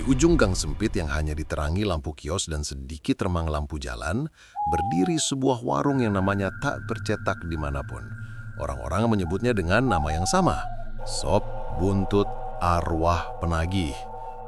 ujung gang sempit yang hanya diterangi lampu kios dan sedikit remang lampu jalan, berdiri sebuah warung yang namanya tak bercetak dimanapun. Orang-orang menyebutnya dengan nama yang sama, Sop Buntut Arwah Penagih.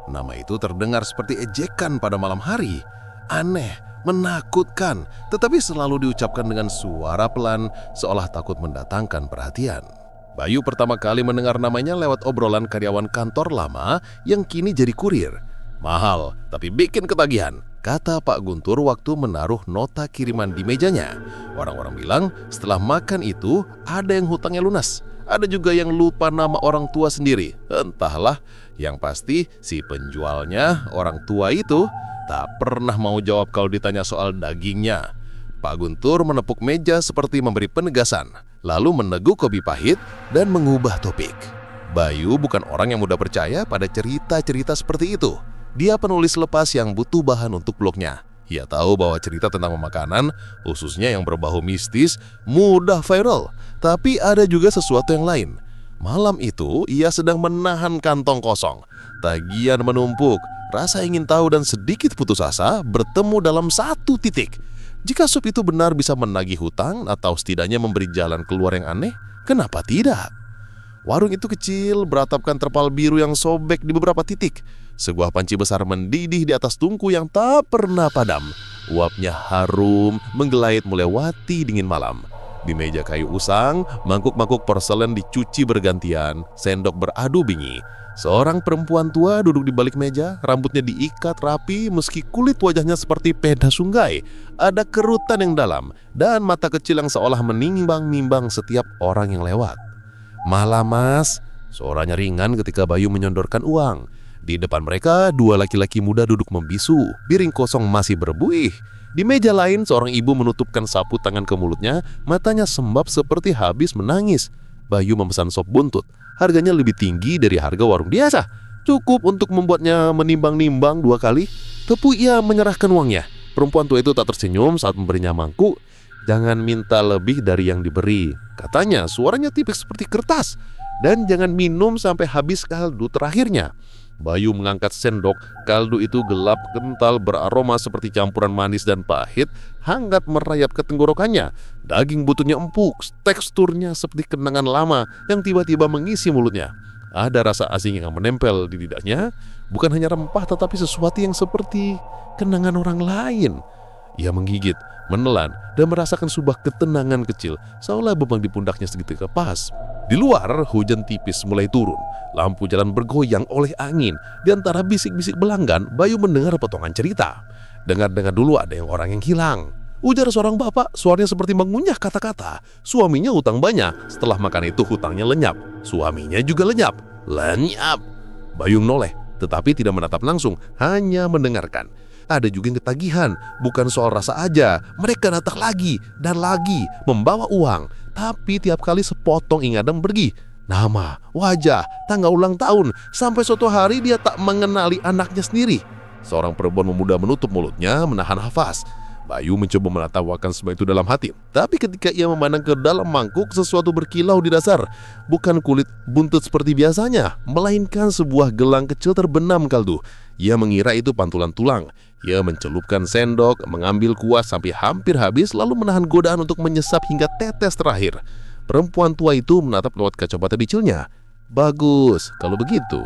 Nama itu terdengar seperti ejekan pada malam hari. Aneh, menakutkan, tetapi selalu diucapkan dengan suara pelan seolah takut mendatangkan perhatian. Bayu pertama kali mendengar namanya lewat obrolan karyawan kantor lama yang kini jadi kurir. Mahal, tapi bikin ketagihan, kata Pak Guntur waktu menaruh nota kiriman di mejanya. Orang-orang bilang setelah makan itu ada yang hutangnya lunas. Ada juga yang lupa nama orang tua sendiri. Entahlah, yang pasti si penjualnya orang tua itu tak pernah mau jawab kalau ditanya soal dagingnya. Pak Guntur menepuk meja seperti memberi penegasan, lalu meneguk kopi pahit dan mengubah topik. Bayu bukan orang yang mudah percaya pada cerita-cerita seperti itu. Dia penulis lepas yang butuh bahan untuk blognya. Ia tahu bahwa cerita tentang makanan, khususnya yang berbau mistis, mudah viral. Tapi ada juga sesuatu yang lain. Malam itu, ia sedang menahan kantong kosong. Tagihan menumpuk, rasa ingin tahu dan sedikit putus asa bertemu dalam satu titik. Jika sup itu benar bisa menagih hutang atau setidaknya memberi jalan keluar yang aneh, kenapa tidak? Warung itu kecil, beratapkan terpal biru yang sobek di beberapa titik. Sebuah panci besar mendidih di atas tungku yang tak pernah padam. Uapnya harum, menggelait melewati dingin malam. Di meja kayu usang, mangkuk-mangkuk porselen dicuci bergantian, sendok beradu bingi. Seorang perempuan tua duduk di balik meja, rambutnya diikat rapi meski kulit wajahnya seperti peda sungai. Ada kerutan yang dalam dan mata kecil yang seolah menimbang-nimbang setiap orang yang lewat. "Malam mas," suaranya ringan ketika Bayu menyodorkan uang. Di depan mereka, dua laki-laki muda duduk membisu, piring kosong masih berbuih. Di meja lain, seorang ibu menutupkan sapu tangan ke mulutnya, matanya sembab seperti habis menangis. Bayu memesan sop buntut. Harganya lebih tinggi dari harga warung biasa. Cukup untuk membuatnya menimbang-nimbang 2 kali. Tepu ia menyerahkan uangnya. Perempuan tua itu tak tersenyum saat memberinya mangkuk. "Jangan minta lebih dari yang diberi," katanya, suaranya tipis seperti kertas. "Dan jangan minum sampai habis kaldu terakhirnya." Bayu mengangkat sendok. Kaldu itu gelap, kental, beraroma seperti campuran manis dan pahit, hangat merayap ke tenggorokannya. Daging buntutnya empuk, teksturnya seperti kenangan lama yang tiba-tiba mengisi mulutnya. Ada rasa asing yang menempel di lidahnya, bukan hanya rempah tetapi sesuatu yang seperti kenangan orang lain. Ia menggigit, menelan, dan merasakan sebuah ketenangan kecil, seolah beban di pundaknya seketika lepas. Di luar, hujan tipis mulai turun. Lampu jalan bergoyang oleh angin. Di antara bisik-bisik belanggan, Bayu mendengar potongan cerita. "Dengar-dengar dulu ada orang yang hilang," ujar seorang bapak, suaranya seperti mengunyah kata-kata. Suaminya hutang banyak, setelah makan itu hutangnya lenyap. Suaminya juga lenyap. Lenyap. Bayu menoleh, tetapi tidak menatap langsung, hanya mendengarkan. Ada juga yang ketagihan, bukan soal rasa aja. Mereka datang lagi dan lagi, membawa uang. Tapi tiap kali sepotong ingatan pergi. Nama, wajah, tanggal ulang tahun. Sampai suatu hari dia tak mengenali anaknya sendiri. Seorang perempuan pemuda menutup mulutnya, menahan nafas. Bayu mencoba menertawakan semua itu dalam hati. Tapi ketika ia memandang ke dalam mangkuk, sesuatu berkilau di dasar. Bukan kulit buntut seperti biasanya, melainkan sebuah gelang kecil terbenam kaldu. Ia mengira itu pantulan tulang. Ia mencelupkan sendok, mengambil kuas sampai hampir habis, lalu menahan godaan untuk menyesap hingga tetes terakhir. Perempuan tua itu menatap lewat kacamata bicilnya. "Bagus, kalau begitu.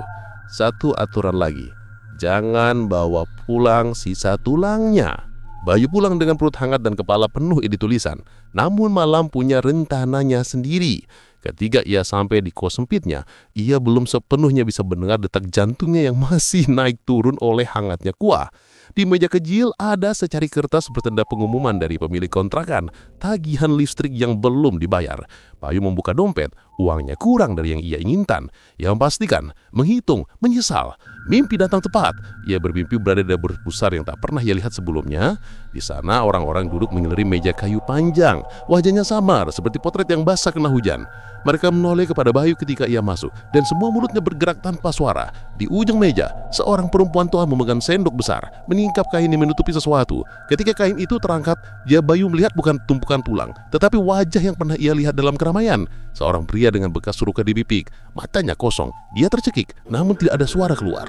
Satu aturan lagi. Jangan bawa pulang sisa tulangnya." Bayu pulang dengan perut hangat dan kepala penuh ide tulisan. Namun malam punya rencananya sendiri. Ketika ia sampai di kos sempitnya, ia belum sepenuhnya bisa mendengar detak jantungnya yang masih naik turun oleh hangatnya kuah. Di meja kecil ada secari kertas bertanda pengumuman dari pemilik kontrakan, tagihan listrik yang belum dibayar. Bayu membuka dompet, uangnya kurang dari yang ia inginkan. Ia memastikan, menghitung, menyesal. Mimpi datang tepat. Ia bermimpi berada di dapur besar yang tak pernah ia lihat sebelumnya. Di sana orang-orang duduk mengelilingi meja kayu panjang. Wajahnya samar seperti potret yang basah kena hujan. Mereka menoleh kepada Bayu ketika ia masuk, dan semua mulutnya bergerak tanpa suara. Di ujung meja, seorang perempuan tua memegang sendok besar, meningkap kain yang menutupi sesuatu. Ketika kain itu terangkat, Bayu melihat bukan tumpukan tulang, tetapi wajah yang pernah ia lihat dalam keramaian. Seorang pria dengan bekas luka di bibik, matanya kosong. Dia tercekik, namun tidak ada suara keluar.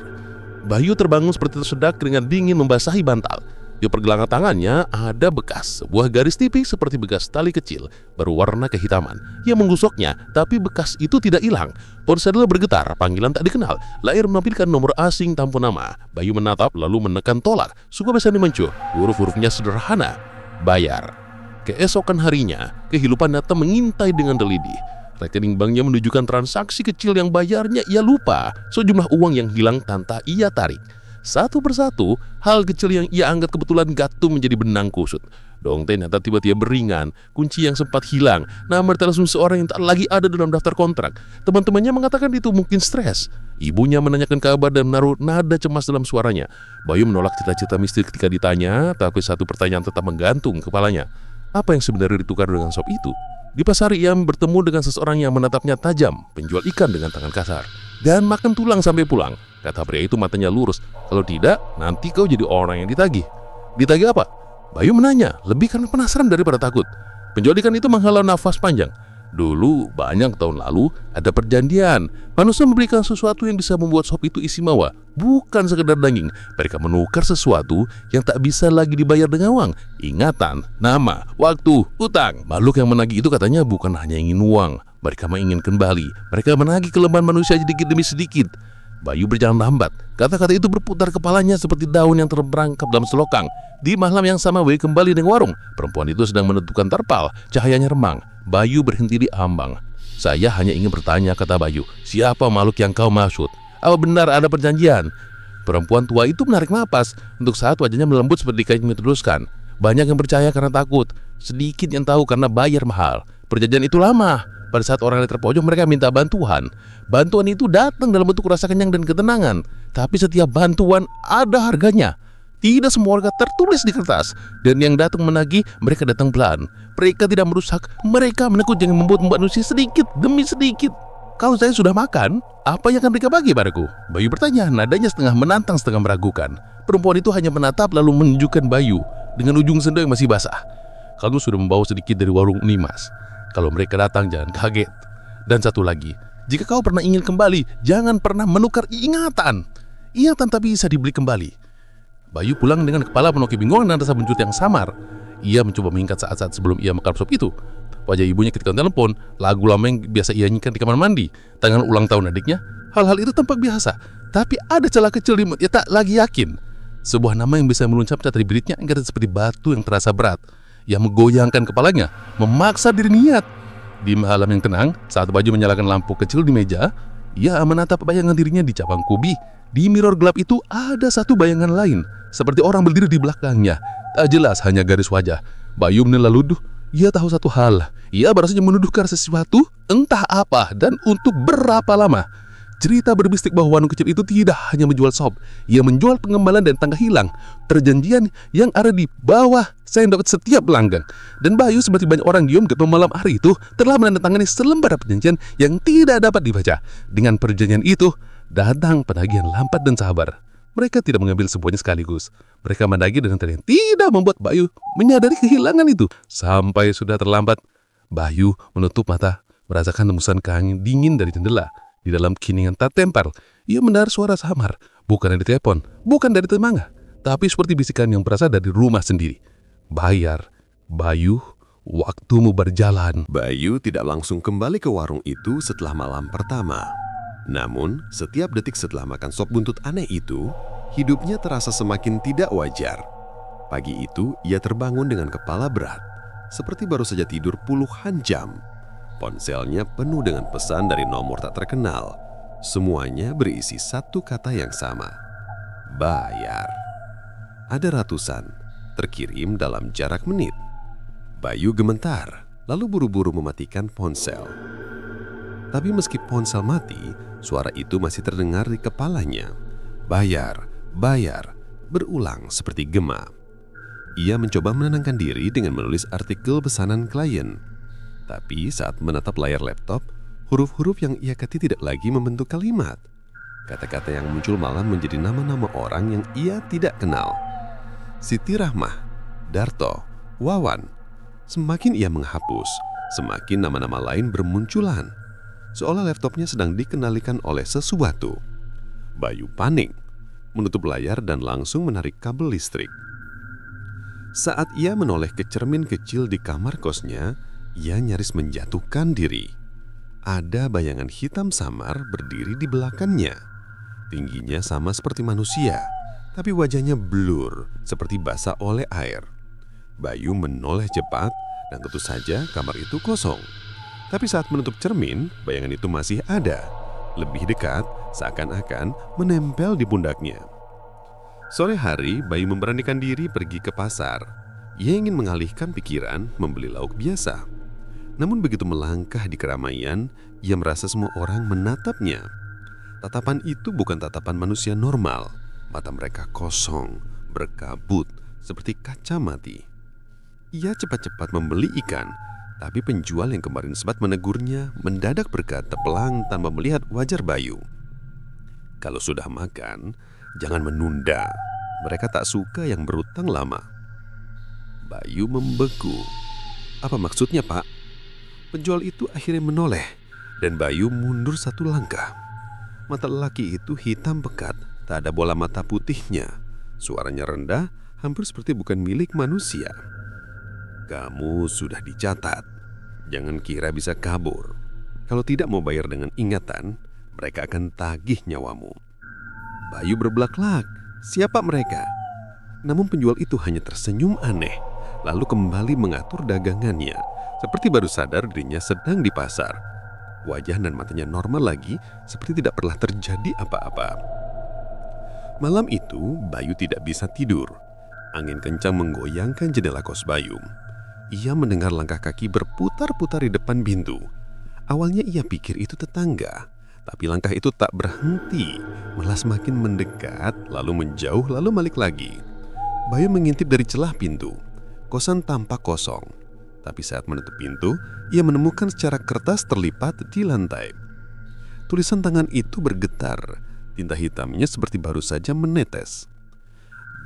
Bayu terbangun seperti tersedak, keringat dingin membasahi bantal. Di pergelangan tangannya ada bekas sebuah garis tipis seperti bekas tali kecil berwarna kehitaman. Ia menggosoknya, tapi bekas itu tidak hilang. Ponselnya bergetar, panggilan tak dikenal. Layar menampilkan nomor asing tanpa nama. Bayu menatap lalu menekan tolak. Sebuah pesan muncul. Huruf-hurufnya sederhana. Bayar. Keesokan harinya, kehidupan datang mengintai dengan teliti. Rekening banknya menunjukkan transaksi kecil yang bayarnya ia lupa. Sejumlah uang yang hilang tanpa ia tarik. Satu persatu, hal kecil yang ia anggap kebetulan gantung menjadi benang kusut. Dompet ternyata tiba-tiba beringan, kunci yang sempat hilang, nomor telepon seorang yang tak lagi ada dalam daftar kontrak. Teman-temannya mengatakan itu mungkin stres. Ibunya menanyakan kabar dan menaruh nada cemas dalam suaranya. Bayu menolak cita-cita mistis ketika ditanya, tapi satu pertanyaan tetap menggantung kepalanya. Apa yang sebenarnya ditukar dengan sop itu? Di pasar ia bertemu dengan seseorang yang menatapnya tajam, penjual ikan dengan tangan kasar. Dan makan tulang sampai pulang. Kata pria itu matanya lurus. Kalau tidak, nanti kau jadi orang yang ditagih. Ditagih apa? Bayu menanya, lebih karena penasaran daripada takut. Penjual ikan itu menghalau nafas panjang. Dulu, banyak tahun lalu, ada perjanjian. Manusia memberikan sesuatu yang bisa membuat sop itu istimewa. Bukan sekedar daging. Mereka menukar sesuatu yang tak bisa lagi dibayar dengan uang. Ingatan, nama, waktu, utang. Makhluk yang menagih itu katanya bukan hanya ingin uang. Mereka ingin kembali. Mereka menagih kelemahan manusia sedikit demi sedikit. Bayu berjalan lambat. Kata-kata itu berputar kepalanya seperti daun yang terperangkap dalam selokang. Di malam yang sama, Bayu kembali dengan warung. Perempuan itu sedang menentukan terpal. Cahayanya remang. Bayu berhenti di ambang. Saya hanya ingin bertanya, kata Bayu. Siapa makhluk yang kau maksud? Apa benar ada perjanjian? Perempuan tua itu menarik napas. Untuk saat wajahnya melembut seperti kain diteruskan. Banyak yang percaya karena takut. Sedikit yang tahu karena bayar mahal. Perjanjian itu lama. Pada saat orang yang terpojok mereka minta bantuan. Bantuan itu datang dalam bentuk rasa kenyang dan ketenangan. Tapi setiap bantuan ada harganya. Tidak semua warga tertulis di kertas. Dan yang datang menagih, mereka datang pelan. Mereka tidak merusak, mereka menekuk jangan membuat manusia sedikit demi sedikit. Kalau saya sudah makan, apa yang akan mereka bagi padaku? Bayu bertanya, nadanya setengah menantang setengah meragukan. Perempuan itu hanya menatap lalu menunjukkan Bayu dengan ujung sendok yang masih basah. Kamu sudah membawa sedikit dari warung Nimas. Kalau mereka datang jangan kaget. Dan satu lagi, jika kau pernah ingin kembali, jangan pernah menukar ingatan. Ingatan tak bisa dibeli kembali. Bayu pulang dengan kepala penuh kebingungan dan rasa bencut yang samar. Ia mencoba mengingat saat-saat sebelum ia makan sop itu. Wajah ibunya ketika telepon, lagu lama yang biasa ia nyanyikan di kamar mandi, tanggal ulang tahun adiknya. Hal-hal itu tampak biasa. Tapi ada celah kecil di ia tak lagi yakin. Sebuah nama yang bisa meluncap dari bibirnya enggak seperti batu yang terasa berat. Ia menggoyangkan kepalanya, memaksa diri niat. Di malam yang tenang, saat Bayu menyalakan lampu kecil di meja, ia menatap bayangan dirinya di cabang kubi. Di mirror gelap itu ada satu bayangan lain, seperti orang berdiri di belakangnya. Tak jelas, hanya garis wajah. Bayu menelan luduh. Ia tahu satu hal, ia baru saja menuduhkan sesuatu, entah apa dan untuk berapa lama. Cerita berbistik bahwa warung kecil itu tidak hanya menjual sop, ia menjual pengembalan dan tangga hilang, perjanjian yang ada di bawah sendok setiap pelanggan. Dan Bayu seperti banyak orang diam ketua malam hari itu telah menandatangani selembar perjanjian yang tidak dapat dibaca. Dengan perjanjian itu datang penagihan lambat dan sabar. Mereka tidak mengambil semuanya sekaligus. Mereka menagih dengan cara yang tidak membuat Bayu menyadari kehilangan itu. Sampai sudah terlambat, Bayu menutup mata, merasakan tembusan angin dingin dari jendela. Di dalam keheningan tak tempel, ia mendengar suara samar, bukan dari telepon, bukan dari tetangga, tapi seperti bisikan yang berasal dari rumah sendiri. Bayar, Bayu, waktumu berjalan. Bayu tidak langsung kembali ke warung itu setelah malam pertama. Namun, setiap detik setelah makan sop buntut aneh itu, hidupnya terasa semakin tidak wajar. Pagi itu, ia terbangun dengan kepala berat, seperti baru saja tidur puluhan jam. Ponselnya penuh dengan pesan dari nomor tak terkenal. Semuanya berisi satu kata yang sama. Bayar. Ada ratusan, terkirim dalam jarak menit. Bayu gemetar, lalu buru-buru mematikan ponsel. Tapi meski ponsel mati, suara itu masih terdengar di kepalanya. Bayar, bayar, berulang seperti gema. Ia mencoba menenangkan diri dengan menulis artikel pesanan klien. Tapi saat menatap layar laptop, huruf-huruf yang ia ketik tidak lagi membentuk kalimat. Kata-kata yang muncul malah menjadi nama-nama orang yang ia tidak kenal. Siti Rahmah, Darto, Wawan. Semakin ia menghapus, semakin nama-nama lain bermunculan. Seolah laptopnya sedang dikenalikan oleh sesuatu. Bayu panik. menutup layar dan langsung menarik kabel listrik. Saat ia menoleh ke cermin kecil di kamar kosnya, ia nyaris menjatuhkan diri. Ada bayangan hitam samar berdiri di belakangnya. Tingginya sama seperti manusia, tapi wajahnya blur seperti basah oleh air. Bayu menoleh cepat dan tentu saja kamar itu kosong. Tapi saat menutup cermin, bayangan itu masih ada. Lebih dekat, seakan-akan menempel di pundaknya. Sore hari, Bayu memberanikan diri pergi ke pasar. Ia ingin mengalihkan pikiran membeli lauk biasa. Namun begitu melangkah di keramaian, ia merasa semua orang menatapnya. Tatapan itu bukan tatapan manusia normal. Mata mereka kosong, berkabut, seperti kaca mati. Ia cepat-cepat membeli ikan, tapi penjual yang kemarin sempat menegurnya mendadak berkata pelan tanpa melihat wajar Bayu. Kalau sudah makan, jangan menunda. Mereka tak suka yang berutang lama. Bayu membeku. Apa maksudnya, Pak? Penjual itu akhirnya menoleh dan Bayu mundur satu langkah. Mata lelaki itu hitam pekat, tak ada bola mata putihnya. Suaranya rendah, hampir seperti bukan milik manusia. Kamu sudah dicatat. Jangan kira bisa kabur. Kalau tidak mau bayar dengan ingatan, mereka akan tagih nyawamu. Bayu berbelak-belak. Siapa mereka? Namun penjual itu hanya tersenyum aneh, lalu kembali mengatur dagangannya, seperti baru sadar dirinya sedang di pasar. Wajah dan matanya normal lagi, seperti tidak pernah terjadi apa-apa. Malam itu, Bayu tidak bisa tidur. Angin kencang menggoyangkan jendela kos Bayu. Ia mendengar langkah kaki berputar-putar di depan pintu. Awalnya ia pikir itu tetangga, tapi langkah itu tak berhenti, malah semakin mendekat, lalu menjauh, lalu balik lagi. Bayu mengintip dari celah pintu. Kosan tampak kosong, tapi saat menutup pintu, ia menemukan secara kertas terlipat di lantai. Tulisan tangan itu bergetar, tinta hitamnya seperti baru saja menetes.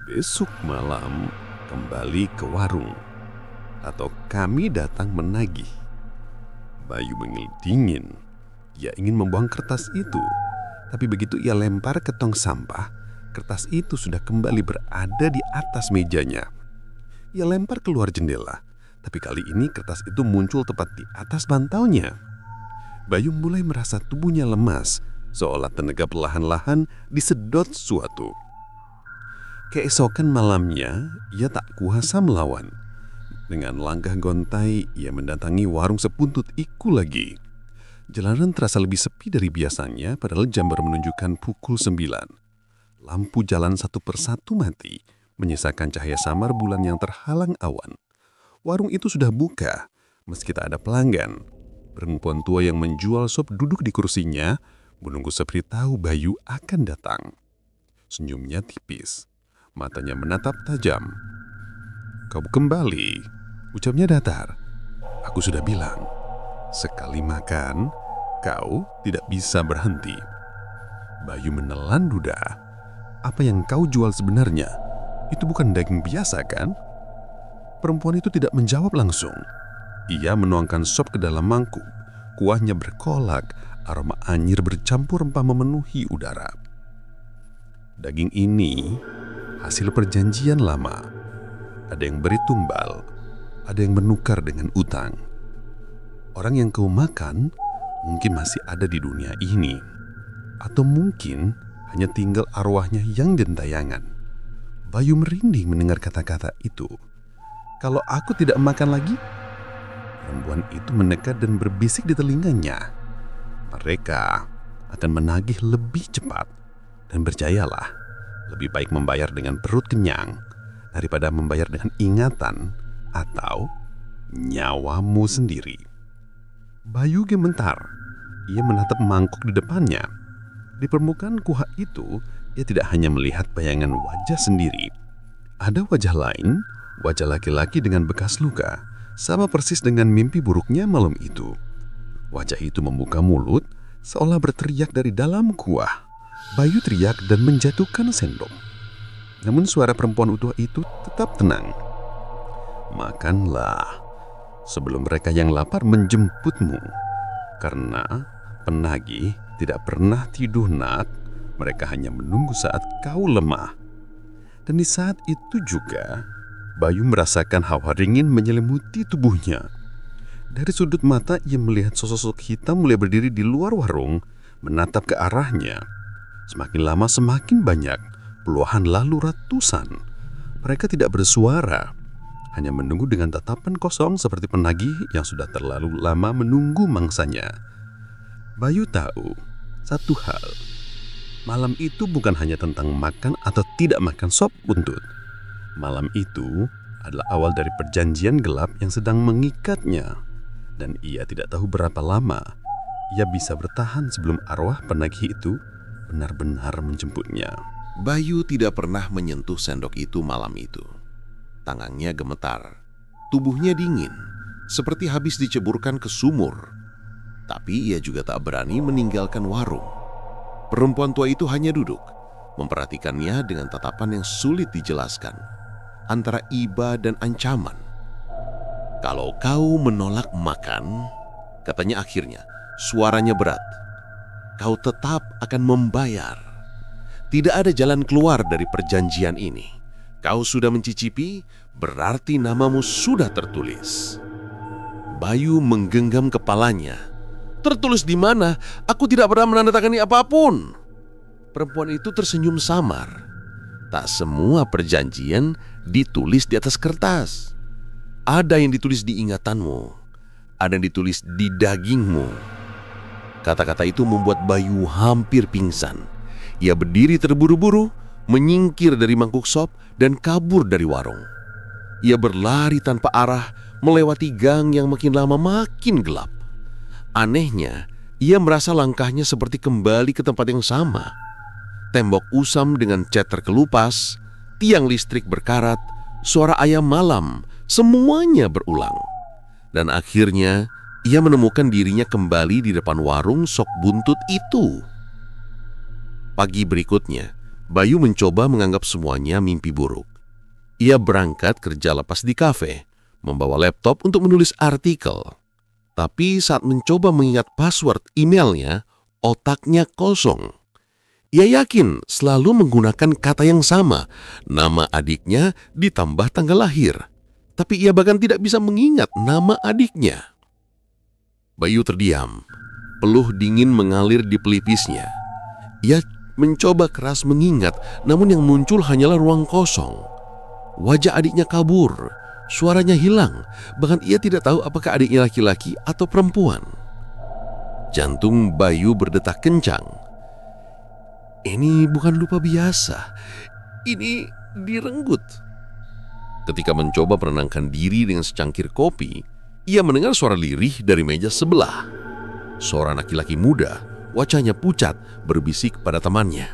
Besok malam kembali ke warung, atau kami datang menagih. Bayu menghela dingin. Ia ingin membuang kertas itu, tapi begitu ia lempar ke tong sampah, kertas itu sudah kembali berada di atas mejanya. Ia lempar keluar jendela, tapi kali ini kertas itu muncul tepat di atas bantalnya. Bayu mulai merasa tubuhnya lemas, seolah tenaga perlahan-lahan disedot sesuatu. Keesokan malamnya, ia tak kuasa melawan. Dengan langkah gontai, ia mendatangi warung sepuntut iku lagi. Jalanan terasa lebih sepi dari biasanya, padahal jam baru menunjukkan pukul 9. Lampu jalan satu persatu mati, menyisakan cahaya samar bulan yang terhalang awan. Warung itu sudah buka, meski tak ada pelanggan. Perempuan tua yang menjual sop duduk di kursinya, menunggu seperti tahu Bayu akan datang. Senyumnya tipis, matanya menatap tajam. Kau kembali, ucapnya datar. Aku sudah bilang, sekali makan, kau tidak bisa berhenti. Bayu menelan ludah. Apa yang kau jual sebenarnya? Itu bukan daging biasa, kan? Perempuan itu tidak menjawab langsung. Ia menuangkan sop ke dalam mangkuk. Kuahnya berkolak, aroma anyir bercampur rempah memenuhi udara. Daging ini hasil perjanjian lama. Ada yang beri tumbal, ada yang menukar dengan utang. Orang yang kau makan mungkin masih ada di dunia ini, atau mungkin hanya tinggal arwahnya yang gentayangan. Bayu merinding mendengar kata-kata itu. Kalau aku tidak makan lagi? Perempuan itu mendekat dan berbisik di telinganya. Mereka akan menagih lebih cepat. Dan percayalah, lebih baik membayar dengan perut kenyang daripada membayar dengan ingatan atau nyawamu sendiri. Bayu gemetar. Ia menatap mangkuk di depannya. Di permukaan kuah itu, ia tidak hanya melihat bayangan wajah sendiri. Ada wajah lain, wajah laki-laki dengan bekas luka, sama persis dengan mimpi buruknya malam itu. Wajah itu membuka mulut, seolah berteriak dari dalam kuah. Bayu teriak dan menjatuhkan sendok. Namun suara perempuan tua itu tetap tenang. Makanlah sebelum mereka yang lapar menjemputmu. Karena penagih tidak pernah tidur nak, Mereka hanya menunggu saat kau lemah. Dan di saat itu juga, Bayu merasakan hawa dingin menyelimuti tubuhnya. Dari sudut mata ia melihat sosok hitam mulai berdiri di luar warung, menatap ke arahnya. Semakin lama semakin banyak, puluhan lalu ratusan. Mereka tidak bersuara, hanya menunggu dengan tatapan kosong seperti penagih yang sudah terlalu lama menunggu mangsanya. Bayu tahu satu hal, malam itu bukan hanya tentang makan atau tidak makan sop buntut. Malam itu adalah awal dari perjanjian gelap yang sedang mengikatnya. Dan ia tidak tahu berapa lama ia bisa bertahan sebelum arwah penagih itu benar-benar menjemputnya. Bayu tidak pernah menyentuh sendok itu malam itu. Tangannya gemetar, tubuhnya dingin, seperti habis diceburkan ke sumur. Tapi ia juga tak berani meninggalkan warung. Perempuan tua itu hanya duduk, memperhatikannya dengan tatapan yang sulit dijelaskan, antara iba dan ancaman. "Kalau kau menolak makan," katanya akhirnya, suaranya berat, "kau tetap akan membayar. Tidak ada jalan keluar dari perjanjian ini. Kau sudah mencicipi, berarti namamu sudah tertulis." Bayu menggenggam kepalanya. "Tertulis di mana? Aku tidak pernah menandatangani apapun." Perempuan itu tersenyum samar. "Tak semua perjanjian ditulis di atas kertas. Ada yang ditulis di ingatanmu, ada yang ditulis di dagingmu." Kata-kata itu membuat Bayu hampir pingsan. Ia berdiri terburu-buru, menyingkir dari mangkuk sop dan kabur dari warung. Ia berlari tanpa arah, melewati gang yang makin lama makin gelap. Anehnya, ia merasa langkahnya seperti kembali ke tempat yang sama. Tembok usam dengan cat terkelupas, tiang listrik berkarat, suara ayam malam, semuanya berulang. Dan akhirnya ia menemukan dirinya kembali di depan warung sop buntut itu. Pagi berikutnya, Bayu mencoba menganggap semuanya mimpi buruk. Ia berangkat kerja lepas di kafe, membawa laptop untuk menulis artikel. Tapi saat mencoba mengingat password emailnya, otaknya kosong. Ia yakin selalu menggunakan kata yang sama, nama adiknya ditambah tanggal lahir. Tapi ia bahkan tidak bisa mengingat nama adiknya. Bayu terdiam, peluh dingin mengalir di pelipisnya. Ia mencoba keras mengingat, namun yang muncul hanyalah ruang kosong. Wajah adiknya kabur, suaranya hilang, bahkan ia tidak tahu apakah adiknya laki-laki atau perempuan. Jantung Bayu berdetak kencang. Ini bukan lupa biasa, ini direnggut. Ketika mencoba menenangkan diri dengan secangkir kopi, ia mendengar suara lirih dari meja sebelah. Seorang laki-laki muda, wajahnya pucat, berbisik pada temannya.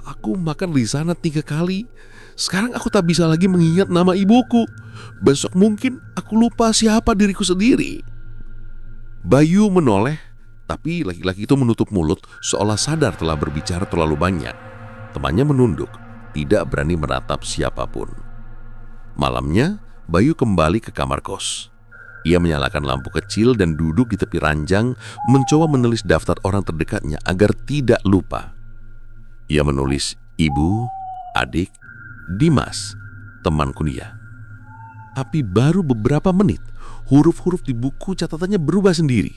Aku makan di sana 3 kali. Sekarang aku tak bisa lagi mengingat nama ibuku. Besok mungkin aku lupa siapa diriku sendiri." Bayu menoleh, tapi laki-laki itu menutup mulut seolah sadar telah berbicara terlalu banyak. Temannya menunduk, tidak berani menatap siapapun. Malamnya, Bayu kembali ke kamar kos. Ia menyalakan lampu kecil dan duduk di tepi ranjang, mencoba menulis daftar orang terdekatnya agar tidak lupa. Ia menulis ibu, adik, Dimas, teman kuliah. Tapi baru beberapa menit, huruf-huruf di buku catatannya berubah sendiri.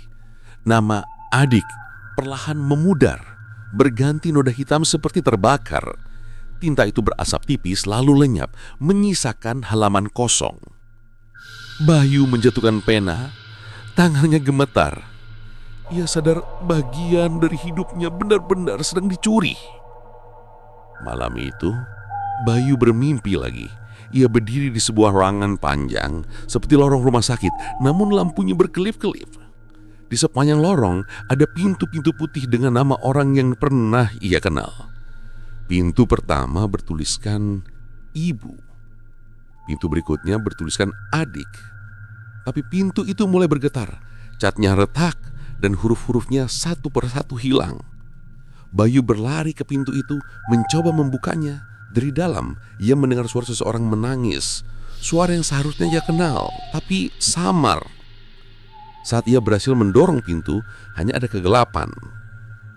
Nama adik perlahan memudar, berganti noda hitam seperti terbakar. Tinta itu berasap tipis lalu lenyap, menyisakan halaman kosong. Bayu menjatuhkan pena, tangannya gemetar. Ia sadar bagian dari hidupnya benar-benar sedang dicuri. Malam itu, Bayu bermimpi lagi. Ia berdiri di sebuah ruangan panjang, seperti lorong rumah sakit, namun lampunya berkelip-kelip. Di sepanjang lorong ada pintu-pintu putih dengan nama orang yang pernah ia kenal. Pintu pertama bertuliskan ibu. Pintu berikutnya bertuliskan adik. Tapi pintu itu mulai bergetar, catnya retak dan huruf-hurufnya satu persatu hilang. Bayu berlari ke pintu itu, mencoba membukanya. Dari dalam, ia mendengar suara seseorang menangis. Suara yang seharusnya ia kenal, tapi samar. Saat ia berhasil mendorong pintu, hanya ada kegelapan.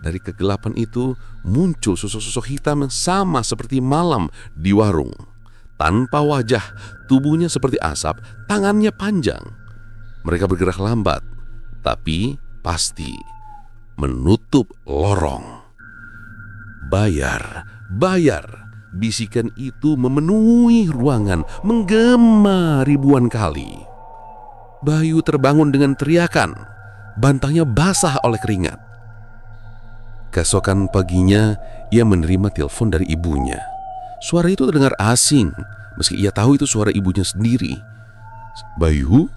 Dari kegelapan itu muncul sosok-sosok hitam yang sama seperti malam di warung. Tanpa wajah, tubuhnya seperti asap, tangannya panjang. Mereka bergerak lambat, tapi pasti menutup lorong. Bayar, bayar. Bisikan itu memenuhi ruangan, menggema ribuan kali. Bayu terbangun dengan teriakan. Bantangnya basah oleh keringat. Keesokan paginya, ia menerima telepon dari ibunya. Suara itu terdengar asing, meski ia tahu itu suara ibunya sendiri. "Bayu,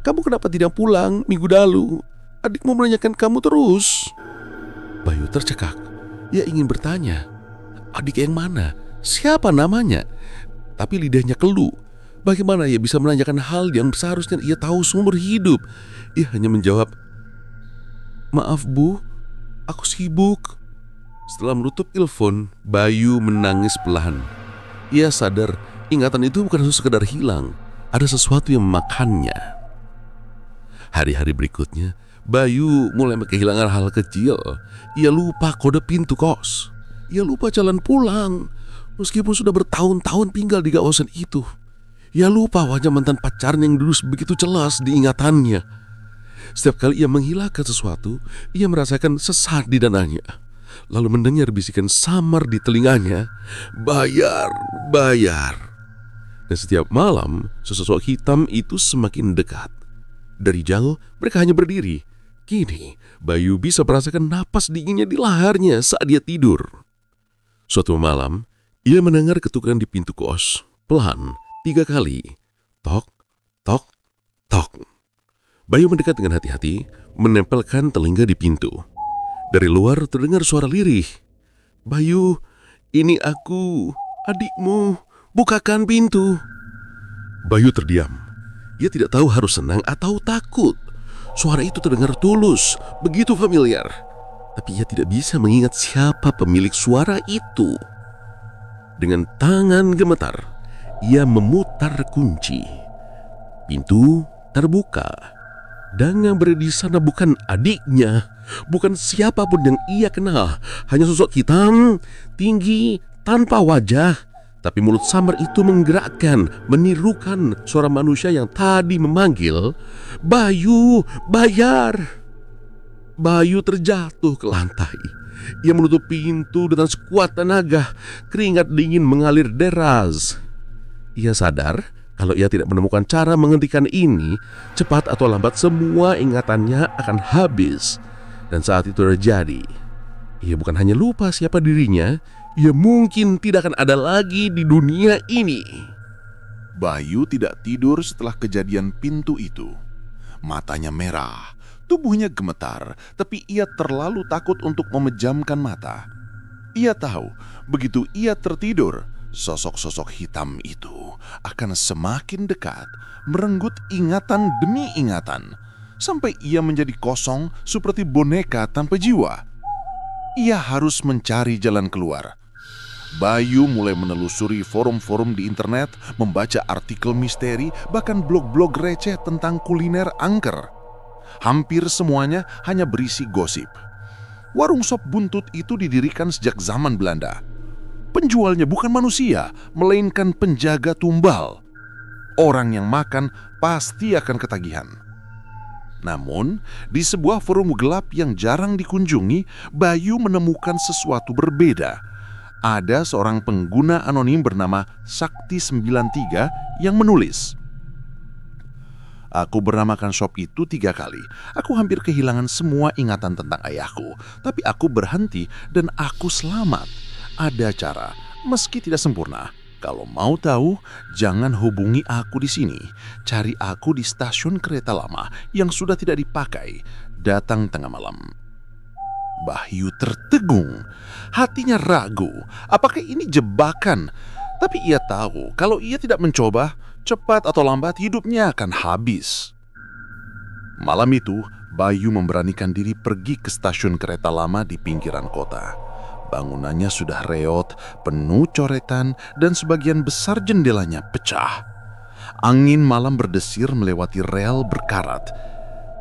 kamu kenapa tidak pulang minggu lalu? Adikmu menanyakan kamu terus." Bayu tercekak. Ia ingin bertanya, adik yang mana? Siapa namanya? Tapi lidahnya keluh. Bagaimana ia bisa menanyakan hal yang seharusnya ia tahu seumur hidup? Ia hanya menjawab, "Maaf Bu, aku sibuk." Setelah menutup telepon, Bayu menangis perlahan. Ia sadar ingatan itu bukan sekedar hilang, ada sesuatu yang memakannya. Hari-hari berikutnya, Bayu mulai kehilangan hal kecil. Ia lupa kode pintu kos. Ia lupa jalan pulang, meskipun sudah bertahun-tahun tinggal di kawasan itu. Ia lupa wajah mantan pacarnya yang dulu begitu jelas di ingatannya. Setiap kali ia menghilangkan sesuatu, ia merasakan sesak di dadanya. Lalu mendengar bisikan samar di telinganya, "Bayar, bayar." Dan setiap malam, sosok hitam itu semakin dekat. Dari jauh, mereka hanya berdiri. Kini, Bayu bisa merasakan napas dinginnya di lehernya saat dia tidur. Suatu malam, ia mendengar ketukan di pintu kos, pelan, 3 kali. Tok, tok, tok. Bayu mendekat dengan hati-hati, menempelkan telinga di pintu. Dari luar terdengar suara lirih. "Bayu, ini aku, adikmu, bukakan pintu." Bayu terdiam. Ia tidak tahu harus senang atau takut. Suara itu terdengar tulus, begitu familiar. Tapi ia tidak bisa mengingat siapa pemilik suara itu. Dengan tangan gemetar, ia memutar kunci. Pintu terbuka. Dan yang berada di sana bukan adiknya, bukan siapapun yang ia kenal. Hanya sosok hitam, tinggi, tanpa wajah. Tapi mulut samar itu menggerakkan, menirukan suara manusia yang tadi memanggil, "Bayu, bayar." Bayu terjatuh ke lantai. Ia menutup pintu dengan sekuat tenaga. Keringat dingin mengalir deras. Ia sadar kalau ia tidak menemukan cara menghentikan ini, cepat atau lambat semua ingatannya akan habis. Dan saat itu terjadi, ia bukan hanya lupa siapa dirinya, ia mungkin tidak akan ada lagi di dunia ini. Bayu tidak tidur setelah kejadian pintu itu. Matanya merah, tubuhnya gemetar, tapi ia terlalu takut untuk memejamkan mata. Ia tahu, begitu ia tertidur, sosok-sosok hitam itu akan semakin dekat, merenggut ingatan demi ingatan, sampai ia menjadi kosong seperti boneka tanpa jiwa. Ia harus mencari jalan keluar. Bayu mulai menelusuri forum-forum di internet, membaca artikel misteri, bahkan blog-blog receh tentang kuliner angker. Hampir semuanya hanya berisi gosip. Warung sop buntut itu didirikan sejak zaman Belanda. Penjualnya bukan manusia, melainkan penjaga tumbal. Orang yang makan pasti akan ketagihan. Namun, di sebuah forum gelap yang jarang dikunjungi, Bayu menemukan sesuatu berbeda. Ada seorang pengguna anonim bernama Sakti93 yang menulis, "Aku bernamakan shop itu 3 kali. Aku hampir kehilangan semua ingatan tentang ayahku. Tapi aku berhenti dan aku selamat. Ada cara, meski tidak sempurna. Kalau mau tahu, jangan hubungi aku di sini. Cari aku di stasiun kereta lama yang sudah tidak dipakai. Datang tengah malam." Bayu tertegun. Hatinya ragu, apakah ini jebakan? Tapi ia tahu kalau ia tidak mencoba, cepat atau lambat hidupnya akan habis. Malam itu, Bayu memberanikan diri pergi ke stasiun kereta lama di pinggiran kota. Bangunannya sudah reot, penuh coretan, dan sebagian besar jendelanya pecah. Angin malam berdesir melewati rel berkarat.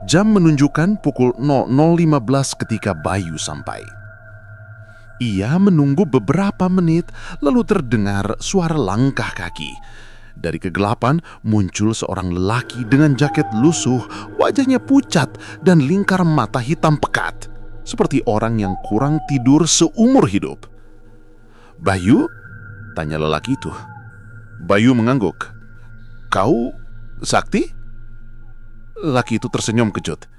Jam menunjukkan pukul 00.15 ketika Bayu sampai. Ia menunggu beberapa menit, lalu terdengar suara langkah kaki. Dari kegelapan muncul seorang lelaki dengan jaket lusuh, wajahnya pucat dan lingkar mata hitam pekat, seperti orang yang kurang tidur seumur hidup. "Bayu?" tanya lelaki itu. Bayu mengangguk. "Kau Sakti?" Lelaki itu tersenyum kejut.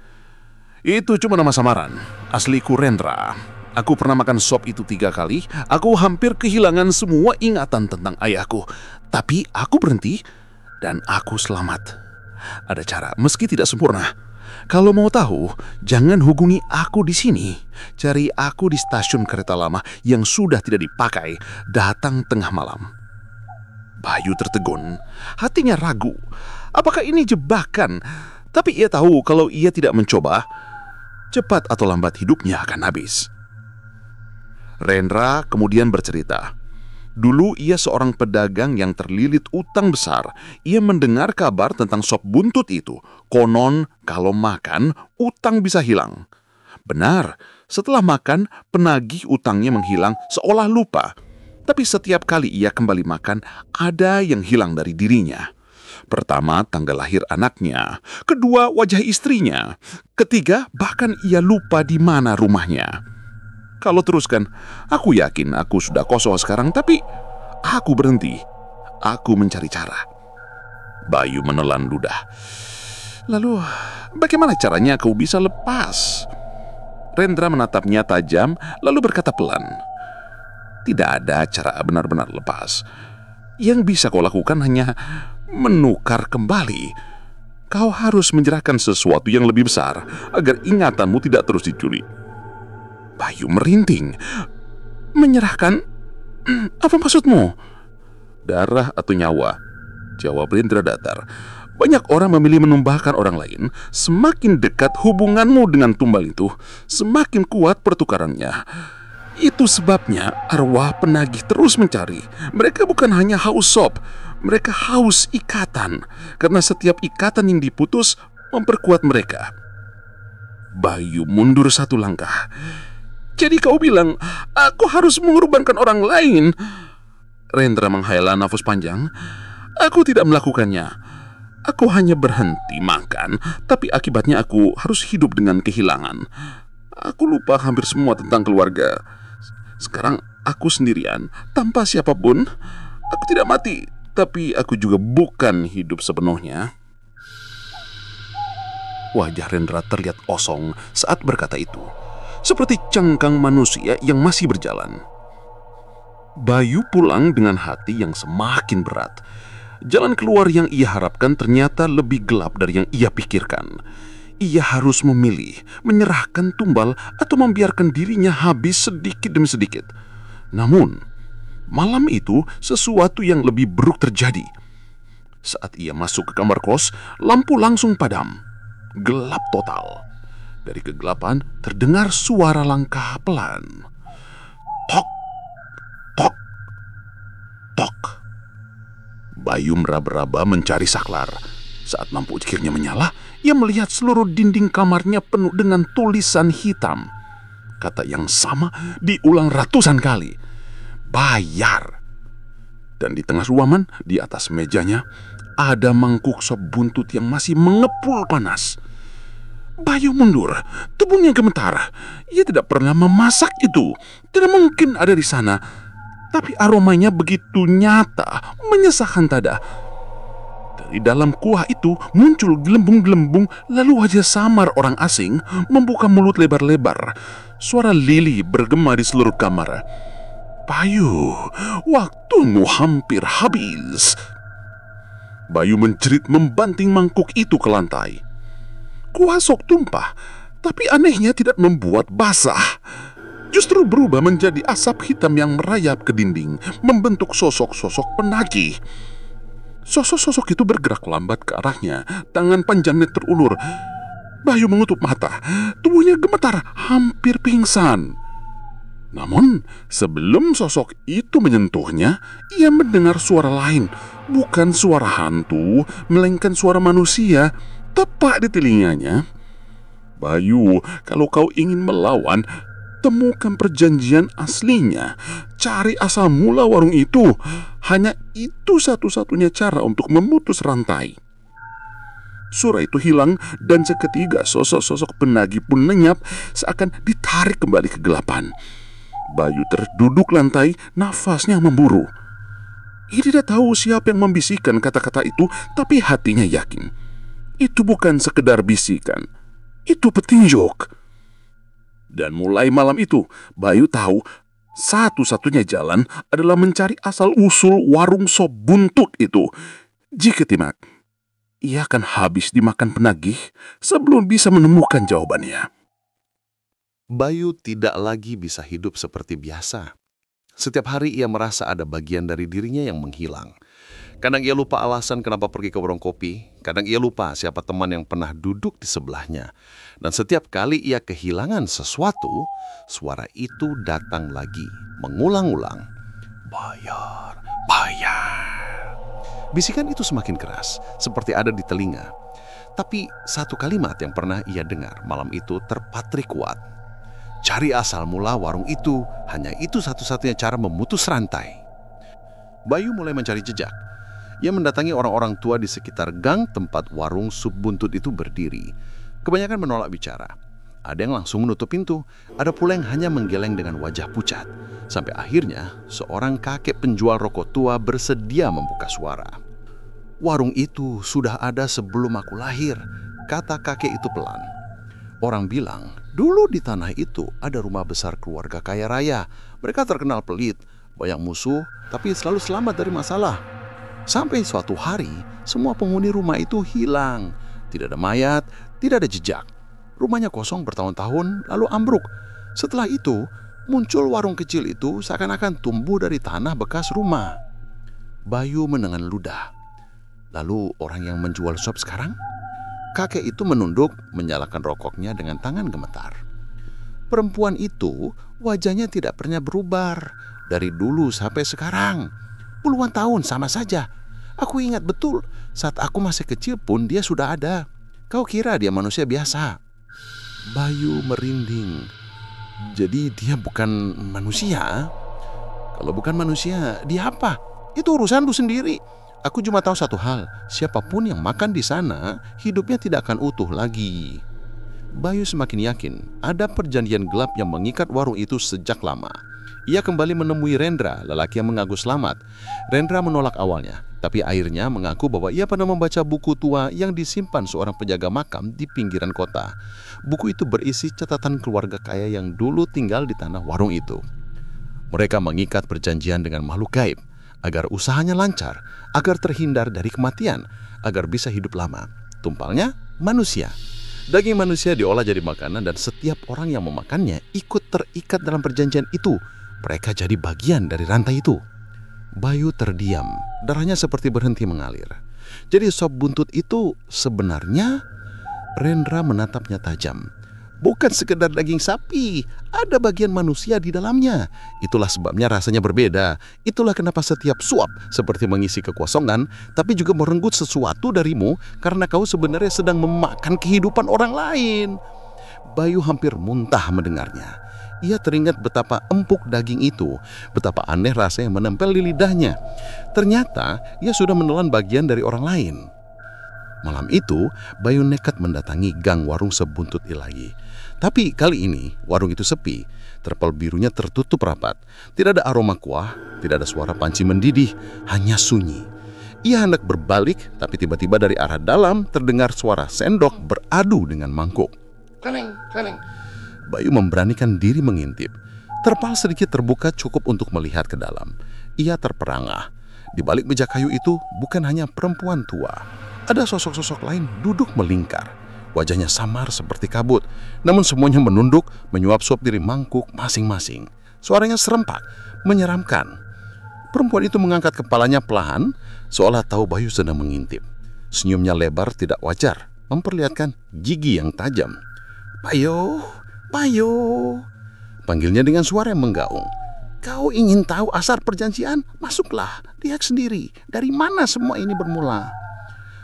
"Itu cuma nama samaran. Asliku Rendra. Aku pernah makan sop itu 3 kali. Aku hampir kehilangan semua ingatan tentang ayahku. Tapi aku berhenti dan aku selamat. Ada cara, meski tidak sempurna. Kalau mau tahu, jangan hubungi aku di sini. Cari aku di stasiun kereta lama yang sudah tidak dipakai. Datang tengah malam." Bayu tertegun. Hatinya ragu. Apakah ini jebakan? Tapi ia tahu kalau ia tidak mencoba, cepat atau lambat hidupnya akan habis. Rendra kemudian bercerita. Dulu ia seorang pedagang yang terlilit utang besar. Ia mendengar kabar tentang sop buntut itu. Konon kalau makan, utang bisa hilang. Benar, setelah makan, penagih utangnya menghilang seolah lupa. Tapi setiap kali ia kembali makan, ada yang hilang dari dirinya. Pertama, tanggal lahir anaknya. Kedua, wajah istrinya. Ketiga, bahkan ia lupa di mana rumahnya. Kalau teruskan, aku yakin aku sudah kosong sekarang, tapi aku berhenti. Aku mencari cara. Bayu menelan ludah. Lalu, bagaimana caranya kau bisa lepas? Rendra menatapnya tajam, lalu berkata pelan. Tidak ada cara benar-benar lepas. Yang bisa kau lakukan hanya menukar kembali. Kau harus menyerahkan sesuatu yang lebih besar, agar ingatanmu tidak terus dicuri. Bayu merinding. "Menyerahkan? Apa maksudmu?" "Darah atau nyawa?" jawab Rendra datar. "Banyak orang memilih menumbahkan orang lain. Semakin dekat hubunganmu dengan tumbal itu, semakin kuat pertukarannya. Itu sebabnya arwah penagih terus mencari. Mereka bukan hanya haus sop, mereka haus ikatan. Karena setiap ikatan yang diputus memperkuat mereka." Bayu mundur 1 langkah. "Jadi kau bilang, aku harus mengorbankan orang lain?" Rendra menghela nafas panjang. "Aku tidak melakukannya. Aku hanya berhenti makan, tapi akibatnya aku harus hidup dengan kehilangan. Aku lupa hampir semua tentang keluarga. Sekarang aku sendirian, tanpa siapapun. Aku tidak mati, tapi aku juga bukan hidup sepenuhnya." Wajah Rendra terlihat kosong saat berkata itu, seperti cangkang manusia yang masih berjalan. Bayu pulang dengan hati yang semakin berat. Jalan keluar yang ia harapkan ternyata lebih gelap dari yang ia pikirkan. Ia harus memilih, menyerahkan tumbal atau membiarkan dirinya habis sedikit demi sedikit. Namun, malam itu sesuatu yang lebih buruk terjadi. Saat ia masuk ke kamar kos, lampu langsung padam. Gelap total. Dari kegelapan terdengar suara langkah pelan. Tok, tok, tok. Bayu meraba-raba mencari saklar. Saat lampu akhirnya menyala, ia melihat seluruh dinding kamarnya penuh dengan tulisan hitam. Kata yang sama diulang ratusan kali. Bayar. Dan di tengah ruangan, di atas mejanya, ada mangkuk sop buntut yang masih mengepul panas. Bayu mundur, tubuhnya gemetar. Ia tidak pernah memasak itu. Tidak mungkin ada di sana. Tapi aromanya begitu nyata, menyesakkan dada. Dari dalam kuah itu muncul gelembung-gelembung, lalu wajah samar orang asing membuka mulut lebar-lebar. Suara lili bergema di seluruh kamar. "Bayu, waktumu hampir habis." Bayu menjerit membanting mangkuk itu ke lantai. Kuah sop tumpah, tapi anehnya tidak membuat basah. Justru berubah menjadi asap hitam yang merayap ke dinding, membentuk sosok-sosok penagih. Sosok-sosok itu bergerak lambat ke arahnya, tangan panjangnya terulur. Bayu mengutup mata, tubuhnya gemetar, hampir pingsan. Namun, sebelum sosok itu menyentuhnya, ia mendengar suara lain. Bukan suara hantu, melainkan suara manusia. Tepat di telinganya, Bayu, kalau kau ingin melawan, temukan perjanjian aslinya. Cari asal mula warung itu. Hanya itu satu-satunya cara untuk memutus rantai. Suara itu hilang dan seketika sosok-sosok penagih pun lenyap seakan ditarik kembali ke kegelapan. Bayu terduduk lantai, nafasnya memburu. Ia tidak tahu siapa yang membisikkan kata-kata itu, tapi hatinya yakin. Itu bukan sekedar bisikan, itu petunjuk. Dan mulai malam itu, Bayu tahu satu-satunya jalan adalah mencari asal-usul warung sop buntut itu. Jika tidak, ia akan habis dimakan penagih sebelum bisa menemukan jawabannya. Bayu tidak lagi bisa hidup seperti biasa. Setiap hari ia merasa ada bagian dari dirinya yang menghilang. Kadang ia lupa alasan kenapa pergi ke warung kopi, kadang ia lupa siapa teman yang pernah duduk di sebelahnya. Dan setiap kali ia kehilangan sesuatu, suara itu datang lagi, mengulang-ulang. Bayar, bayar. Bisikan itu semakin keras, seperti ada di telinga. Tapi satu kalimat yang pernah ia dengar malam itu terpatri kuat. Cari asal mula warung itu, hanya itu satu-satunya cara memutus rantai. Bayu mulai mencari jejak. Ia mendatangi orang-orang tua di sekitar gang tempat warung sup buntut itu berdiri. Kebanyakan menolak bicara. Ada yang langsung menutup pintu, ada pula yang hanya menggeleng dengan wajah pucat. Sampai akhirnya, seorang kakek penjual rokok tua bersedia membuka suara. Warung itu sudah ada sebelum aku lahir, kata kakek itu pelan. Orang bilang, dulu di tanah itu ada rumah besar keluarga kaya raya. Mereka terkenal pelit, banyak musuh, tapi selalu selamat dari masalah. Sampai suatu hari, semua penghuni rumah itu hilang. Tidak ada mayat, tidak ada jejak. Rumahnya kosong bertahun-tahun, lalu ambruk. Setelah itu, muncul warung kecil itu seakan-akan tumbuh dari tanah bekas rumah. Bayu menengan ludah. Lalu orang yang menjual sop sekarang? Kakek itu menunduk, menyalakan rokoknya dengan tangan gemetar. Perempuan itu wajahnya tidak pernah berubah dari dulu sampai sekarang. Puluhan tahun sama saja. Aku ingat betul, saat aku masih kecil pun dia sudah ada. Kau kira dia manusia biasa? Bayu merinding. Jadi dia bukan manusia? Kalau bukan manusia, dia apa? Itu urusanmu sendiri. Aku cuma tahu satu hal, siapapun yang makan di sana, hidupnya tidak akan utuh lagi. Bayu semakin yakin ada perjanjian gelap yang mengikat warung itu sejak lama. Ia kembali menemui Rendra, lelaki yang mengaku selamat. Rendra menolak awalnya, tapi akhirnya mengaku bahwa ia pernah membaca buku tua yang disimpan seorang penjaga makam di pinggiran kota. Buku itu berisi catatan keluarga kaya yang dulu tinggal di tanah warung itu. Mereka mengikat perjanjian dengan makhluk gaib, agar usahanya lancar, agar terhindar dari kematian, agar bisa hidup lama. Tumpalnya, manusia. Daging manusia diolah jadi makanan dan setiap orang yang memakannya ikut terikat dalam perjanjian itu. Mereka jadi bagian dari rantai itu. Bayu terdiam, darahnya seperti berhenti mengalir. Jadi sop buntut itu sebenarnya, Rendra menatapnya tajam. Bukan sekedar daging sapi, ada bagian manusia di dalamnya. Itulah sebabnya rasanya berbeda. Itulah kenapa setiap suap seperti mengisi kekosongan, tapi juga merenggut sesuatu darimu karena kau sebenarnya sedang memakan kehidupan orang lain. Bayu hampir muntah mendengarnya. Ia teringat betapa empuk daging itu, betapa aneh rasa yang menempel di lidahnya. Ternyata ia sudah menelan bagian dari orang lain. Malam itu, Bayu nekat mendatangi gang warung sebuntut ilahi. Tapi kali ini, warung itu sepi. Terpal birunya tertutup rapat. Tidak ada aroma kuah, tidak ada suara panci mendidih, hanya sunyi. Ia hendak berbalik, tapi tiba-tiba dari arah dalam terdengar suara sendok beradu dengan mangkuk. Keleng, keleng. Bayu memberanikan diri mengintip. Terpal sedikit terbuka cukup untuk melihat ke dalam. Ia terperangah. Di balik meja kayu itu bukan hanya perempuan tua. Ada sosok-sosok lain duduk melingkar. Wajahnya samar seperti kabut. Namun semuanya menunduk, menyuap suap dari mangkuk masing-masing. Suaranya serempak, menyeramkan. Perempuan itu mengangkat kepalanya pelan, seolah tahu Bayu sedang mengintip. Senyumnya lebar tidak wajar, memperlihatkan gigi yang tajam. Bayu, Bayu, panggilnya dengan suara yang menggaung. Kau ingin tahu asal perjanjian? Masuklah, lihat sendiri. Dari mana semua ini bermula?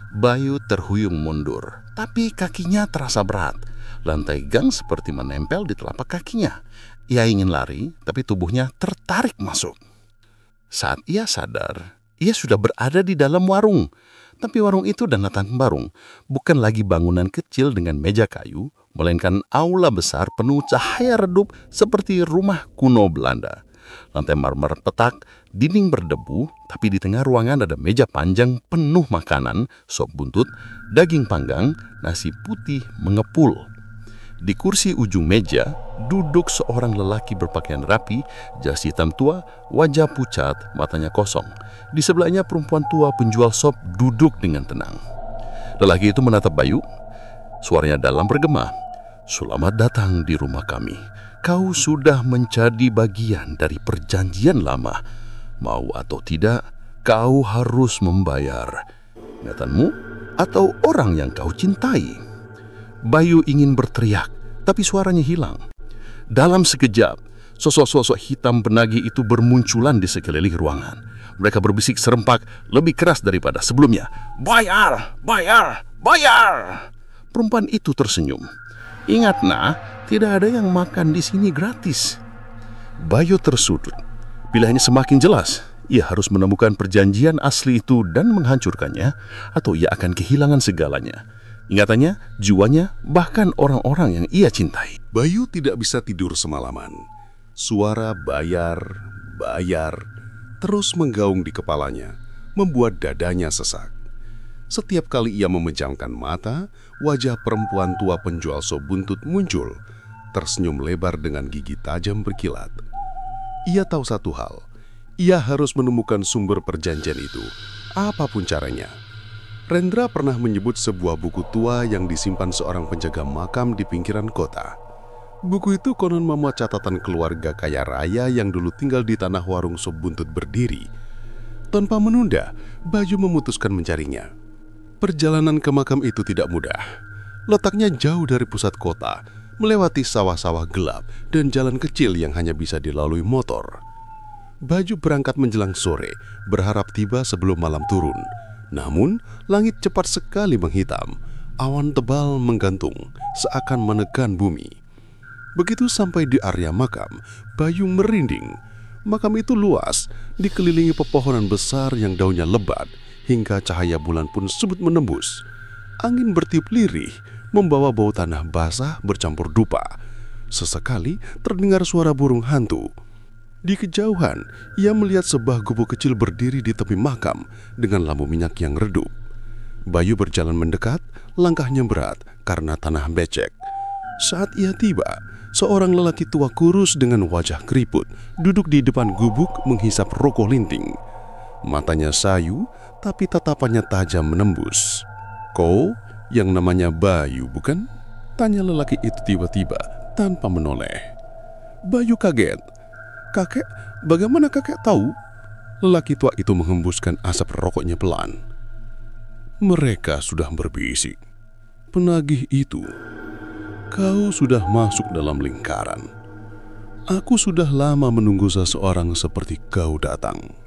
Bayu terhuyung mundur, tapi kakinya terasa berat. Lantai gang seperti menempel di telapak kakinya. Ia ingin lari, tapi tubuhnya tertarik masuk. Saat ia sadar, ia sudah berada di dalam warung. Tapi warung itu dan Nathan Barung bukan lagi bangunan kecil dengan meja kayu, melainkan aula besar penuh cahaya redup seperti rumah kuno Belanda. Lantai marmer petak, dinding berdebu, tapi di tengah ruangan ada meja panjang penuh makanan, sop buntut, daging panggang, nasi putih mengepul. Di kursi ujung meja, duduk seorang lelaki berpakaian rapi, jas hitam tua, wajah pucat, matanya kosong. Di sebelahnya perempuan tua penjual sop duduk dengan tenang. Lelaki itu menatap Bayu, suaranya dalam bergema. "Selamat datang di rumah kami. Kau sudah menjadi bagian dari perjanjian lama. Mau atau tidak, kau harus membayar ingatanmu atau orang yang kau cintai." Bayu ingin berteriak, tapi suaranya hilang. Dalam sekejap, sosok-sosok hitam penagih itu bermunculan di sekeliling ruangan. Mereka berbisik serempak lebih keras daripada sebelumnya. "Bayar! Bayar! Bayar!" Perempuan itu tersenyum. "Ingat nah, tidak ada yang makan di sini gratis." Bayu tersudut. Pilihannya semakin jelas. Ia harus menemukan perjanjian asli itu dan menghancurkannya, atau ia akan kehilangan segalanya. Ingatannya, jiwanya, bahkan orang-orang yang ia cintai. Bayu tidak bisa tidur semalaman. Suara bayar, bayar, terus menggaung di kepalanya, membuat dadanya sesak. Setiap kali ia memejamkan mata, wajah perempuan tua penjual sop buntut muncul, tersenyum lebar dengan gigi tajam berkilat. Ia tahu satu hal, ia harus menemukan sumber perjanjian itu, apapun caranya. Rendra pernah menyebut sebuah buku tua yang disimpan seorang penjaga makam di pinggiran kota. Buku itu konon memuat catatan keluarga kaya raya yang dulu tinggal di tanah warung sop buntut berdiri. Tanpa menunda, Bayu memutuskan mencarinya. Perjalanan ke makam itu tidak mudah. Letaknya jauh dari pusat kota, melewati sawah-sawah gelap dan jalan kecil yang hanya bisa dilalui motor. Bayu berangkat menjelang sore, berharap tiba sebelum malam turun. Namun, langit cepat sekali menghitam. Awan tebal menggantung, seakan menekan bumi. Begitu sampai di area makam, Bayu merinding. Makam itu luas, dikelilingi pepohonan besar yang daunnya lebat, hingga cahaya bulan pun sebut menembus. Angin bertiup lirih, membawa bau tanah basah bercampur dupa. Sesekali terdengar suara burung hantu. Di kejauhan, ia melihat sebuah gubuk kecil berdiri di tepi makam dengan lampu minyak yang redup. Bayu berjalan mendekat, langkahnya berat karena tanah becek. Saat ia tiba, seorang lelaki tua kurus dengan wajah keriput duduk di depan gubuk menghisap rokok linting. Matanya sayu, tapi tatapannya tajam menembus. "Kau yang namanya Bayu, bukan?" tanya lelaki itu tiba-tiba tanpa menoleh. Bayu kaget. "Kakek, bagaimana kakek tahu?" Lelaki tua itu menghembuskan asap rokoknya pelan. "Mereka sudah berbisik. Penagih itu, kau sudah masuk dalam lingkaran. Aku sudah lama menunggu seseorang seperti kau datang."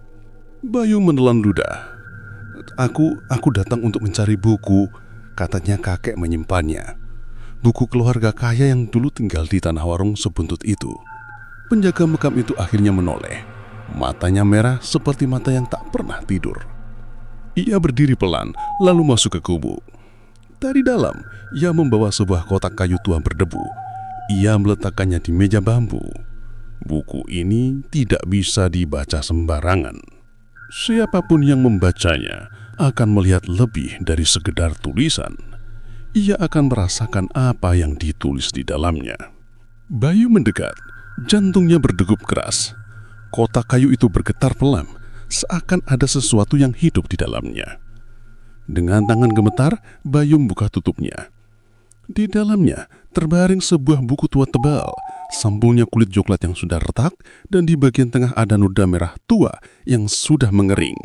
Bayu menelan ludah. Aku datang untuk mencari buku," katanya kakek menyimpannya. "Buku keluarga kaya yang dulu tinggal di tanah warung sebuntut itu." Penjaga makam itu akhirnya menoleh. Matanya merah seperti mata yang tak pernah tidur. Ia berdiri pelan, lalu masuk ke gubuk. Dari dalam, ia membawa sebuah kotak kayu tua berdebu. Ia meletakkannya di meja bambu. Buku ini tidak bisa dibaca sembarangan. Siapapun yang membacanya akan melihat lebih dari sekedar tulisan. Ia akan merasakan apa yang ditulis di dalamnya. Bayu mendekat. Jantungnya berdegup keras. Kotak kayu itu bergetar pelan, seakan ada sesuatu yang hidup di dalamnya. Dengan tangan gemetar, Bayu membuka tutupnya. Di dalamnya terbaring sebuah buku tua tebal, sampulnya kulit coklat yang sudah retak, dan di bagian tengah ada noda merah tua yang sudah mengering.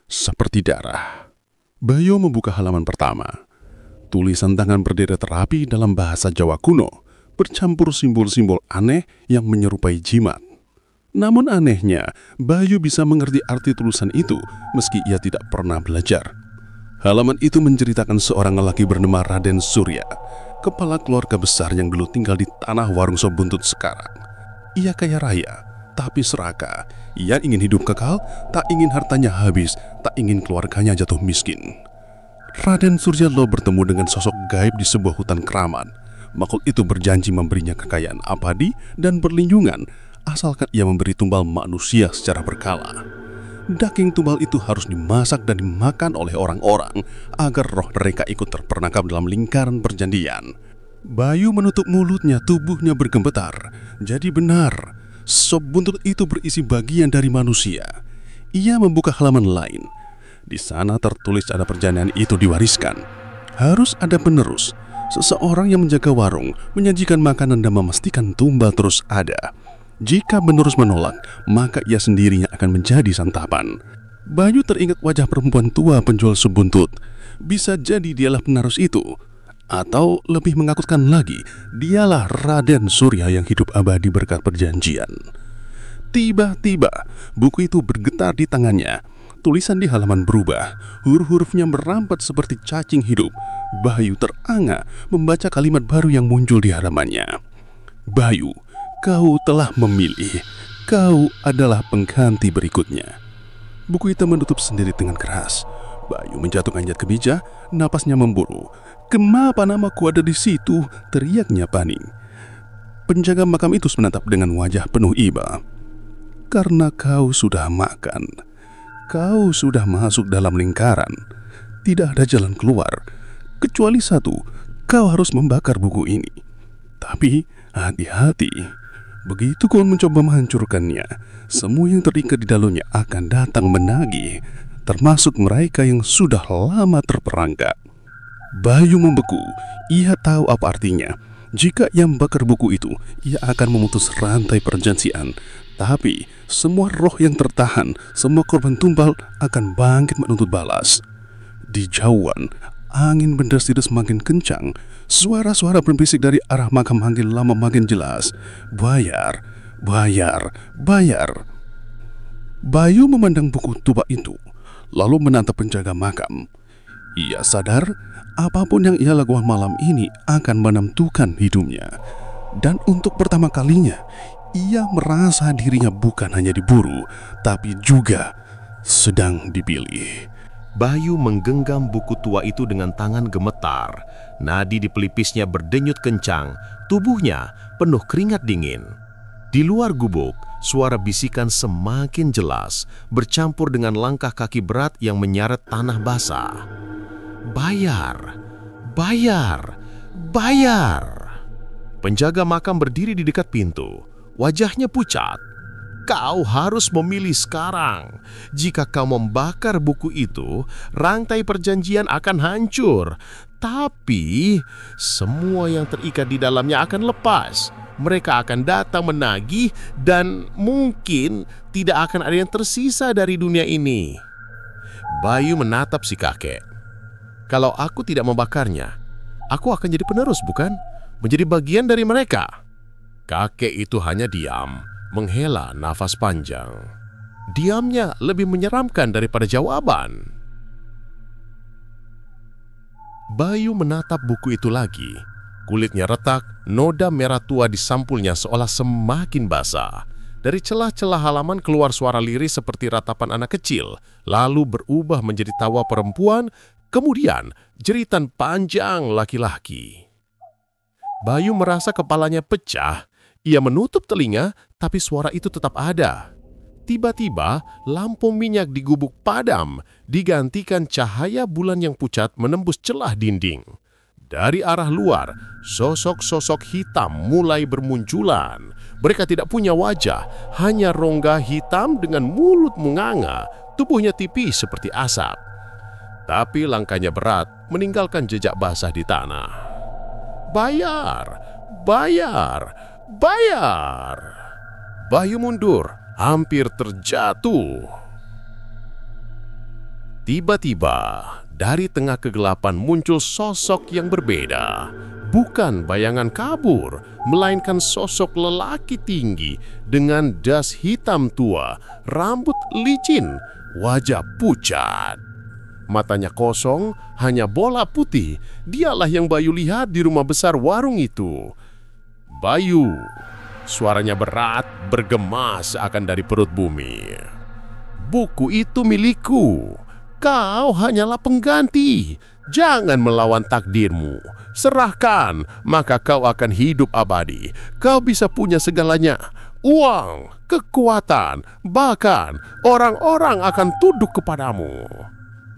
Seperti darah. Bayu membuka halaman pertama. Tulisan tangan berderet rapi dalam bahasa Jawa kuno, bercampur simbol-simbol aneh yang menyerupai jimat. Namun anehnya, Bayu bisa mengerti arti tulisan itu meski ia tidak pernah belajar. Halaman itu menceritakan seorang lelaki bernama Raden Surya. kepala keluarga besar yang dulu tinggal di tanah warung sop buntut sekarang. Ia kaya raya, tapi serakah. Ia ingin hidup kekal, tak ingin hartanya habis, tak ingin keluarganya jatuh miskin. Raden Suryalo bertemu dengan sosok gaib di sebuah hutan keramat. Makhluk itu berjanji memberinya kekayaan abadi dan perlindungan, asalkan ia memberi tumbal manusia secara berkala. Daging tumbal itu harus dimasak dan dimakan oleh orang-orang agar roh mereka ikut terperangkap dalam lingkaran perjanjian. Bayu menutup mulutnya, tubuhnya bergemetar. Jadi benar, sop buntut itu berisi bagian dari manusia. Ia membuka halaman lain. Di sana tertulis ada perjanjian itu diwariskan. Harus ada penerus, seseorang yang menjaga warung, menyajikan makanan dan memastikan tumbal terus ada. Jika penerus menolak, maka ia sendirinya akan menjadi santapan. Bayu teringat wajah perempuan tua penjual sop buntut. Bisa jadi dialah penerus itu. Atau lebih menakutkan lagi, dialah Raden Surya yang hidup abadi berkat perjanjian. Tiba-tiba, buku itu bergetar di tangannya. Tulisan di halaman berubah, huruf-hurufnya merambat seperti cacing hidup. Bayu teranga membaca kalimat baru yang muncul di halamannya. Bayu, kau telah memilih. Kau adalah pengganti berikutnya. Buku itu menutup sendiri dengan keras. Bayu menjatuhkan jat kemeja, napasnya memburu. "Kenapa namaku ada di situ?" teriaknya panik. Penjaga makam itu menatap dengan wajah penuh iba. "Karena kau sudah makan. Kau sudah masuk dalam lingkaran. Tidak ada jalan keluar. Kecuali satu, kau harus membakar buku ini. Tapi hati-hati. Begitu kau mencoba menghancurkannya, semua yang terikat di dalamnya akan datang menagih, termasuk mereka yang sudah lama terperangkap." Bayu membeku. Ia tahu apa artinya. Jika ia membakar buku itu, ia akan memutus rantai perjanjian. Tapi semua roh yang tertahan, semua korban tumbal akan bangkit menuntut balas. Di jauhan, angin berdesir semakin kencang. Suara-suara berbisik dari arah makam makin lama makin jelas. "Bayar, bayar, bayar." Bayu memandang buku tua itu, lalu menatap penjaga makam. Ia sadar apapun yang ia lakukan malam ini akan menentukan hidupnya. Dan untuk pertama kalinya, ia merasa dirinya bukan hanya diburu, tapi juga sedang dipilih. Bayu menggenggam buku tua itu dengan tangan gemetar. Nadi di pelipisnya berdenyut kencang, tubuhnya penuh keringat dingin. Di luar gubuk, suara bisikan semakin jelas, bercampur dengan langkah kaki berat yang menyeret tanah basah. "Bayar, bayar, bayar." Penjaga makam berdiri di dekat pintu. Wajahnya pucat. "Kau harus memilih sekarang. Jika kau membakar buku itu, rantai perjanjian akan hancur. Tapi semua yang terikat di dalamnya akan lepas. Mereka akan datang menagih dan mungkin tidak akan ada yang tersisa dari dunia ini." Bayu menatap si kakek. "Kalau aku tidak membakarnya, aku akan jadi penerus, bukan? Menjadi bagian dari mereka." Kakek itu hanya diam, menghela nafas panjang. Diamnya lebih menyeramkan daripada jawaban. Bayu menatap buku itu lagi. Kulitnya retak, noda merah tua di sampulnya seolah semakin basah. Dari celah-celah halaman keluar suara lirih seperti ratapan anak kecil, lalu berubah menjadi tawa perempuan, kemudian jeritan panjang laki-laki. Bayu merasa kepalanya pecah. Ia menutup telinga, tapi suara itu tetap ada. Tiba-tiba, lampu minyak di gubuk padam, digantikan cahaya bulan yang pucat menembus celah dinding. Dari arah luar, sosok-sosok hitam mulai bermunculan. Mereka tidak punya wajah, hanya rongga hitam dengan mulut menganga, tubuhnya tipis seperti asap. Tapi langkahnya berat, meninggalkan jejak basah di tanah. "Bayar, bayar, bayar." Bayu mundur, hampir terjatuh. Tiba-tiba, dari tengah kegelapan muncul sosok yang berbeda. Bukan bayangan kabur, melainkan sosok lelaki tinggi dengan das hitam tua, rambut licin, wajah pucat. Matanya kosong, hanya bola putih. Dialah yang Bayu lihat di rumah besar warung itu. Bayu, suaranya berat, bergema seakan dari perut bumi. Buku itu milikku. Kau hanyalah pengganti. Jangan melawan takdirmu. Serahkan, maka kau akan hidup abadi. Kau bisa punya segalanya. Uang, kekuatan, bahkan orang-orang akan tunduk kepadamu.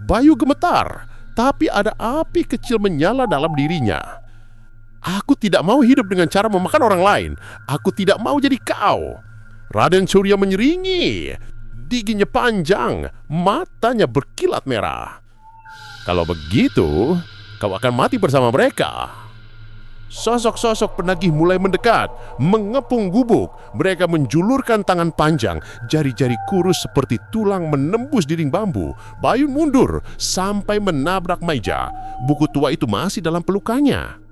Bayu gemetar, tapi ada api kecil menyala dalam dirinya. Aku tidak mau hidup dengan cara memakan orang lain. Aku tidak mau jadi kau. Raden Surya menyeringi. Giginya panjang, matanya berkilat merah. Kalau begitu, kau akan mati bersama mereka. Sosok-sosok penagih mulai mendekat, mengepung gubuk. Mereka menjulurkan tangan panjang, jari-jari kurus seperti tulang menembus dinding bambu. Bayu mundur sampai menabrak meja. Buku tua itu masih dalam pelukannya.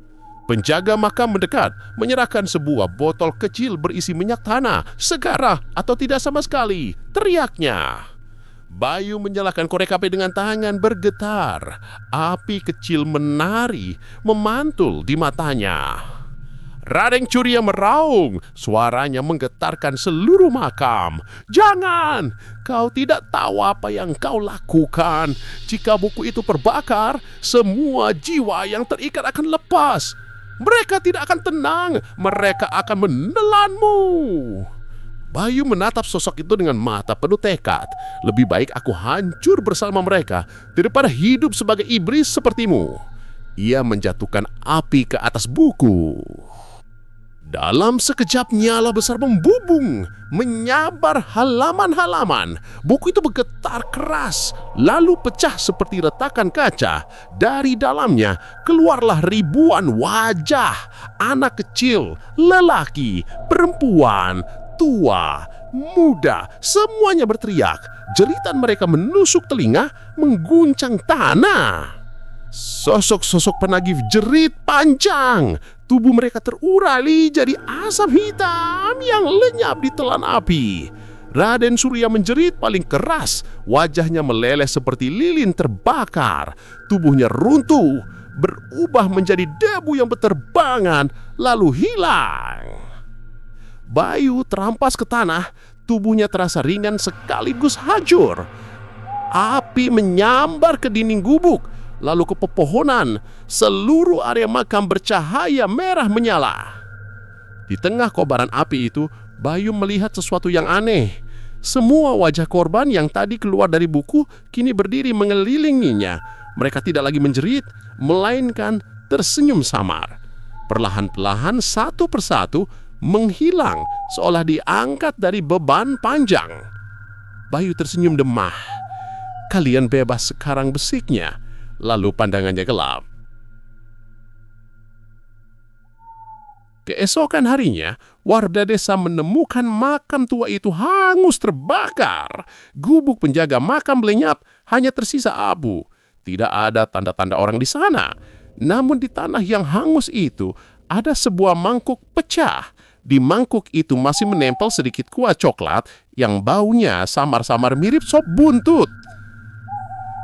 Penjaga makam mendekat, menyerahkan sebuah botol kecil berisi minyak tanah. Segara atau tidak sama sekali, teriaknya. Bayu menyalakan korek api dengan tangan bergetar. Api kecil menari, memantul di matanya. Raden Surya meraung, suaranya menggetarkan seluruh makam. Jangan, kau tidak tahu apa yang kau lakukan. Jika buku itu terbakar, semua jiwa yang terikat akan lepas. Mereka tidak akan tenang, mereka akan menelanmu. Bayu menatap sosok itu dengan mata penuh tekad. Lebih baik aku hancur bersama mereka daripada hidup sebagai iblis sepertimu. Ia menjatuhkan api ke atas buku. Dalam sekejap nyala besar membubung, menyabar halaman-halaman. Buku itu bergetar keras, lalu pecah seperti retakan kaca. Dari dalamnya keluarlah ribuan wajah, anak kecil, lelaki, perempuan, tua, muda, semuanya berteriak. Jeritan mereka menusuk telinga, mengguncang tanah. Sosok-sosok penagih jerit panjang. Tubuh mereka terurali jadi asap hitam yang lenyap di telan api. Raden Surya menjerit paling keras. Wajahnya meleleh seperti lilin terbakar. Tubuhnya runtuh, berubah menjadi debu yang berterbangan, lalu hilang. Bayu terampas ke tanah, tubuhnya terasa ringan sekaligus hancur. Api menyambar ke dinding gubuk, lalu ke pepohonan. Seluruh area makam bercahaya merah menyala. Di tengah kobaran api itu, Bayu melihat sesuatu yang aneh. Semua wajah korban yang tadi keluar dari buku kini berdiri mengelilinginya. Mereka tidak lagi menjerit, melainkan tersenyum samar. Perlahan-lahan satu persatu menghilang, seolah diangkat dari beban panjang. Bayu tersenyum demah. Kalian bebas sekarang, bisiknya. Lalu pandangannya gelap. Keesokan harinya, warga desa menemukan makam tua itu hangus terbakar. Gubuk penjaga makam lenyap, hanya tersisa abu. Tidak ada tanda-tanda orang di sana. Namun di tanah yang hangus itu, ada sebuah mangkuk pecah. Di mangkuk itu masih menempel sedikit kuah coklat yang baunya samar-samar mirip sop buntut.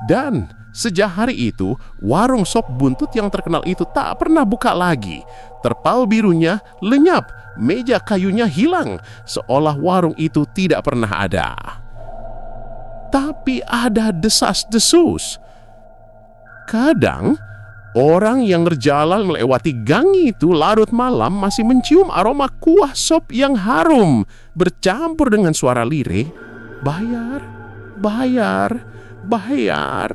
Dan sejak hari itu, warung sop buntut yang terkenal itu tak pernah buka lagi. Terpal birunya lenyap, meja kayunya hilang, seolah warung itu tidak pernah ada. Tapi ada desas-desus. Kadang, orang yang berjalan melewati gang itu larut malam masih mencium aroma kuah sop yang harum, bercampur dengan suara lirih, "Bayar, bayar, bayar."